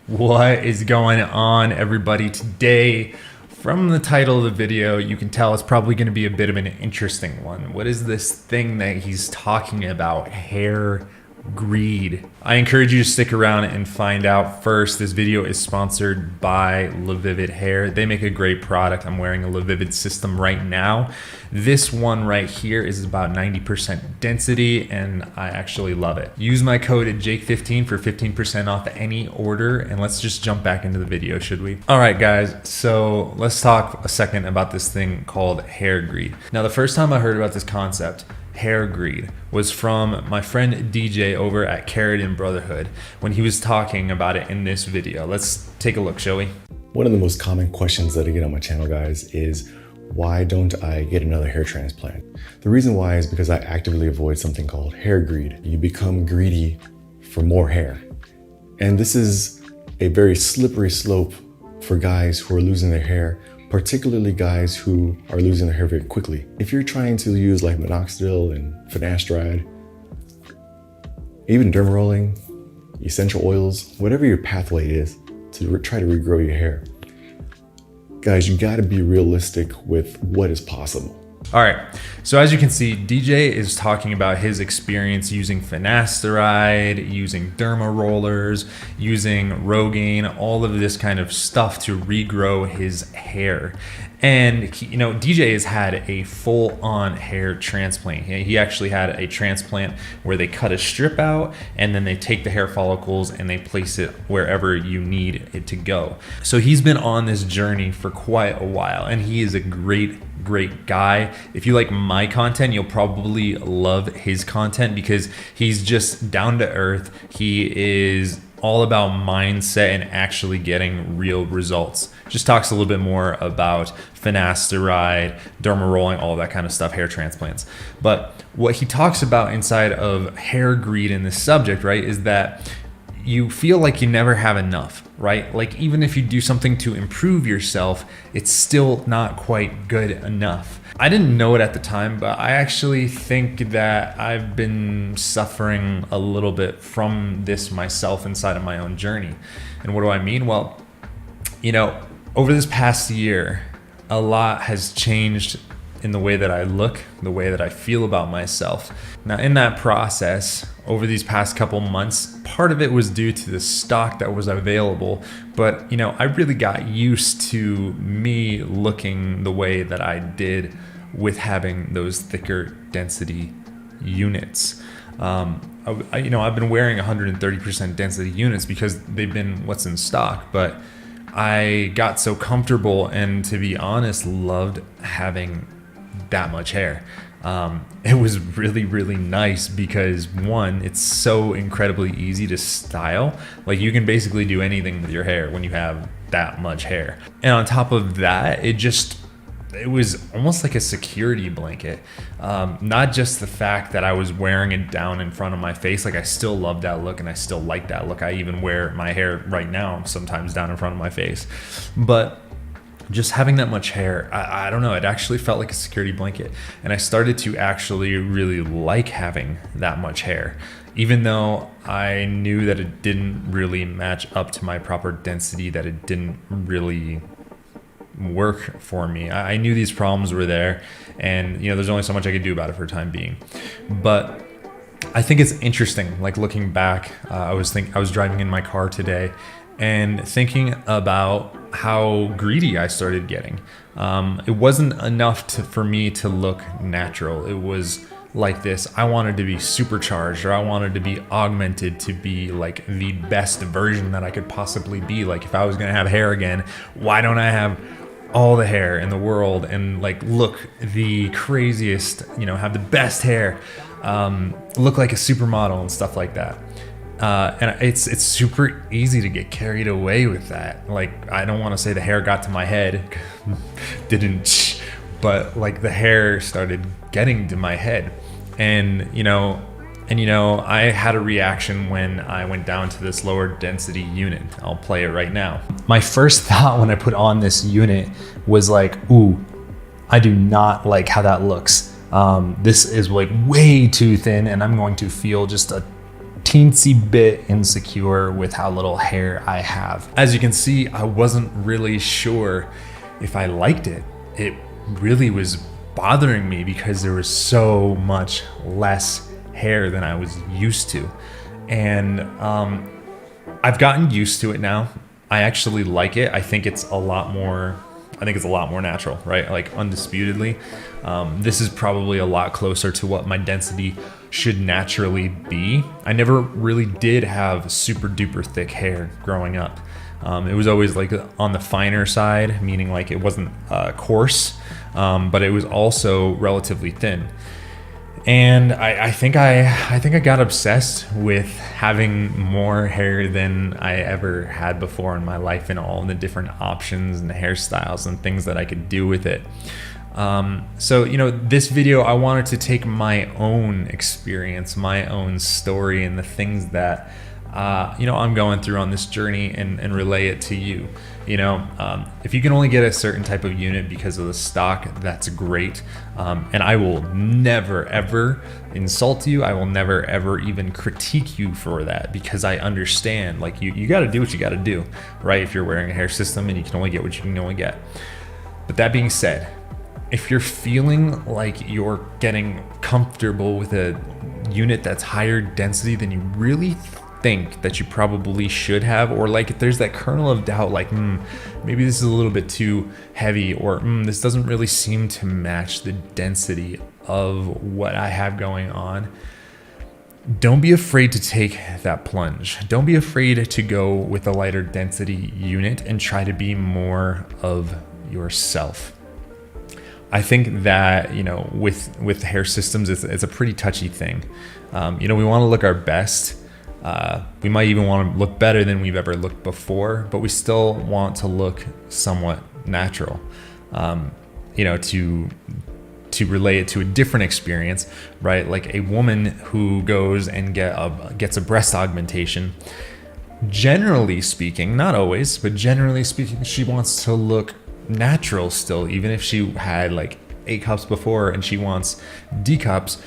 What is going on, everybody? Today, from the title of the video, you can tell it's probably going to be a bit of an interesting one. What is this thing that he's talking about? Hair greed. I encourage you to stick around and find out. First, this video is sponsored by LaVivid hair. They make a great product. I'm wearing a LaVivid system right now. This one right here is about 90% density and I actually love it. Use my code Jake15 for 15% off any order, and let's just jump back into the video, should we? All right, guys, so let's talk a second about this thing called hair greed. Now, the first time I heard about this concept, hair greed, was from my friend DJ over at Carrot Brotherhood when he was talking about it in this video. Let's take a look, shall we? One of the most common questions that I get on my channel, guys, is why don't I get another hair transplant? The reason why is because I actively avoid something called hair greed. You become greedy for more hair. And this is a very slippery slope for guys who are losing their hair, particularly guys who are losing their hair very quickly. If you're trying to use like minoxidil and finasteride, even derma rolling, essential oils, whatever your pathway is to try to regrow your hair, guys, you gotta be realistic with what is possible. All right, so as you can see, DJ is talking about his experience using finasteride, using derma rollers, using Rogaine, all of this kind of stuff to regrow his hair. And he, DJ has had a full-on hair transplant. He actually had a transplant where they cut a strip out and then they take the hair follicles and they place it wherever you need it to go. So he's been on this journey for quite a while, and he is a great guy. If you like my content, you'll probably love his content because he's just down to earth. He is all about mindset and actually getting real results. Just talks a little bit more about finasteride, derma rolling, all that kind of stuff, hair transplants. But what he talks about inside of hair greed in this subject, right, is that you feel like you never have enough, right? Like even if you do something to improve yourself, it's still not quite good enough. I didn't know it at the time, but I actually think that I've been suffering a little bit from this myself inside of my own journey. And what do I mean? Well, over this past year, a lot has changed in the way that I look, the way that I feel about myself. Now, in that process, over these past couple months, part of it was due to the stock that was available, but I really got used to me looking the way that I did with having those thicker density units. I've been wearing 130% density units because they've been what's in stock, but I got so comfortable and, to be honest, loved having that much hair. It was really nice because, one, it's so incredibly easy to style. Like you can basically do anything with your hair when you have that much hair. And on top of that, it was almost like a security blanket. Not just the fact that I was wearing it down in front of my face. Like I still love that look and I still like that look. I even wear my hair right now sometimes down in front of my face. But just having that much hair, I don't know, it actually felt like a security blanket. And I started to actually really like having that much hair, even though I knew that it didn't really match up to my proper density, that it didn't really work for me. I knew these problems were there, and there's only so much I could do about it for the time being. But I think it's interesting, like looking back, I was driving in my car today and thinking about how greedy I started getting. It wasn't enough for me to look natural. It was like this. I wanted to be supercharged, or I wanted to be augmented to be like the best version that I could possibly be. Like if I was gonna have hair again, why don't I have all the hair in the world and like look the craziest, have the best hair, look like a supermodel and stuff like that. And it's super easy to get carried away with that. Like, I don't want to say the hair got to my head, didn't, but like the hair started getting to my head. And I had a reaction when I went down to this lower density unit. I'll play it right now. My first thought when I put on this unit was like, ooh, I do not like how that looks. This is like way too thin and I'm going to feel just a teensy bit insecure with how little hair I have. As you can see, I wasn't really sure if I liked it. It really was bothering me because there was so much less hair than I was used to. And I've gotten used to it now. I actually like it. I think it's a lot more natural, right? Like undisputedly. This is probably a lot closer to what my density should naturally be. I never really did have super duper thick hair growing up. It was always like on the finer side, meaning like it wasn't coarse, but it was also relatively thin. And I think I got obsessed with having more hair than I ever had before in my life, and all the different options and hairstyles and things that I could do with it. So, this video, I wanted to take my own experience, my own story, and the things that, I'm going through on this journey and relay it to you. If you can only get a certain type of unit because of the stock, that's great. And I will never, ever insult you. I will never, ever even critique you for that, because I understand, like, you got to do what you got to do, right? If you're wearing a hair system and you can only get what you can only get. But that being said, if you're feeling like you're getting comfortable with a unit that's higher density than you really think that you probably should have, or like if there's that kernel of doubt, like maybe this is a little bit too heavy, or this doesn't really seem to match the density of what I have going on, don't be afraid to take that plunge. Don't be afraid to go with a lighter density unit and try to be more of yourself. I think that, with hair systems, it's a pretty touchy thing. We want to look our best. We might even want to look better than we've ever looked before, but we still want to look somewhat natural. To relay it to a different experience, right? Like a woman who goes and gets a breast augmentation. Generally speaking, not always, but generally speaking, she wants to look natural still, even if she had like A cups before and she wants D cups.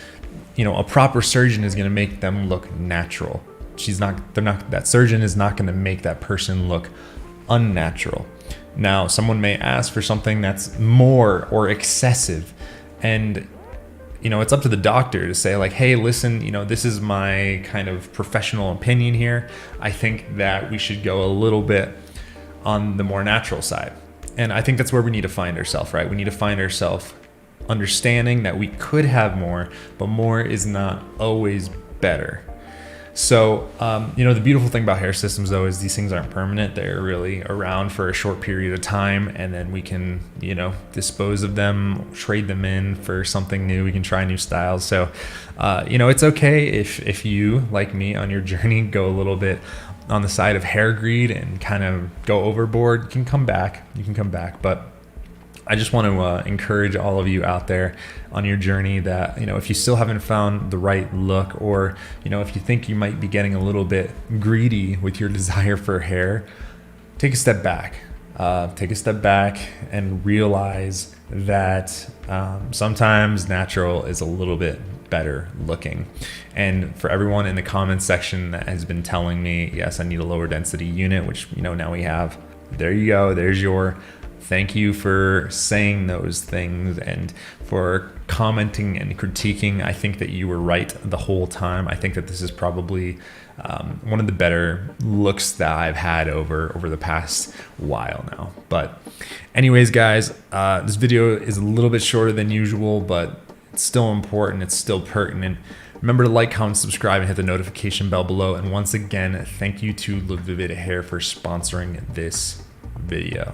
A proper surgeon is going to make them look natural. That surgeon is not going to make that person look unnatural. Now, someone may ask for something that's more or excessive, and it's up to the doctor to say, like, hey, listen, this is my kind of professional opinion here. I think that we should go a little bit on the more natural side. And I think that's where we need to find ourselves, right? We need to find ourselves understanding that we could have more, but more is not always better. So, the beautiful thing about hair systems, though, is these things aren't permanent. They're really around for a short period of time, and then we can, dispose of them, trade them in for something new. We can try new styles. So, it's okay if you, like me, on your journey, go a little bit on the side of hair greed and kind of go overboard. You can come back, but I just want to encourage all of you out there on your journey that, if you still haven't found the right look, or, if you think you might be getting a little bit greedy with your desire for hair, take a step back. Take a step back and realize that sometimes natural is a little bit better looking. And for everyone in the comments section that has been telling me, yes, I need a lower density unit, which, now we have, there you go. There's your thank you for saying those things and for commenting and critiquing. I think that you were right the whole time. I think that this is probably one of the better looks that I've had over the past while now. But anyways, guys, this video is a little bit shorter than usual, but it's still important. It's still pertinent. Remember to like, comment, subscribe, and hit the notification bell below. And once again, thank you to LaVivid Hair for sponsoring this video.